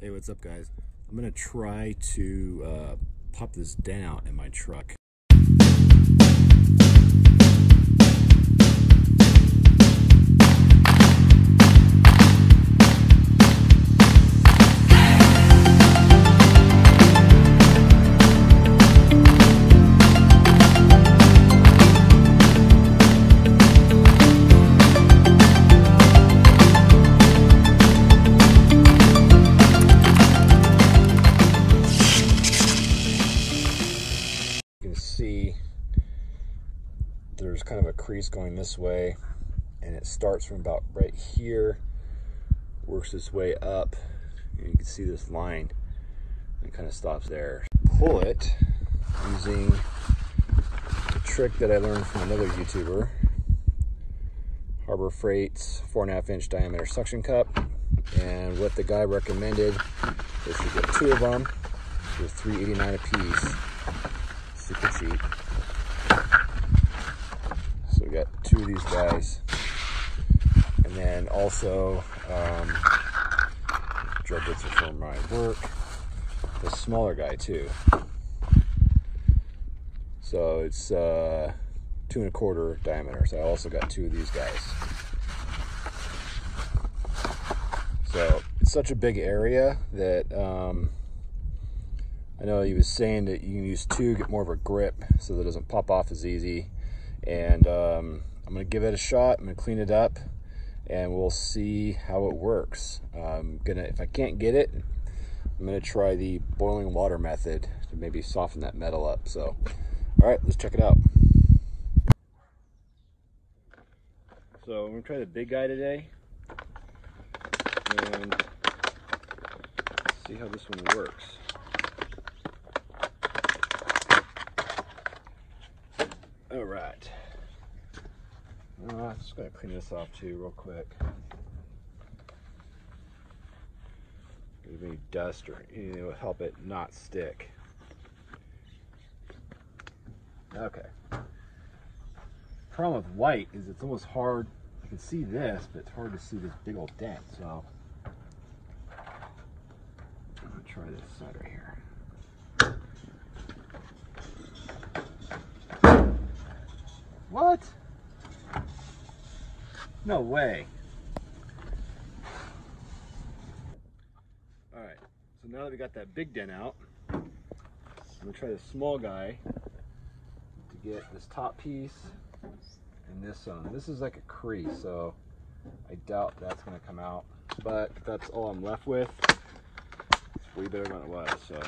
Hey, what's up guys? I'm gonna try to pop this dent out in my truck. See, there's kind of a crease going this way, and it starts from about right here, works its way up, and you can see this line, and it kind of stops there. Pull it using a trick that I learned from another YouTuber, Harbor Freight's 4.5 inch diameter suction cup, and what the guy recommended is to get 2 of them for $3.89 a piece. Super cheap. So we got 2 of these guys, and then also drug bits are for my work. The smaller guy too. So it's 2 1/4 diameter. So I also got 2 of these guys. So it's such a big area that I know he was saying that you can use 2, get more of a grip so that it doesn't pop off as easy. And I'm gonna give it a shot. I'm gonna clean it up and we'll see how it works. If I can't get it, I'm gonna try the boiling water method to maybe soften that metal up. So, all right, let's check it out. So I'm gonna try the big guy today and see how this one works. All right. I'm just gonna clean this off too real quick. Any dust or anything that will help it not stick. Okay. Problem with white is it's almost hard. I can see this, but it's hard to see this big old dent. So I'm gonna try this side right here. What? No way. All right, so now that we got that big dent out, I'm gonna try the small guy to get this top piece and this on. This is like a crease, so I doubt that's gonna come out, but that's all I'm left with. It's way better than it was, so.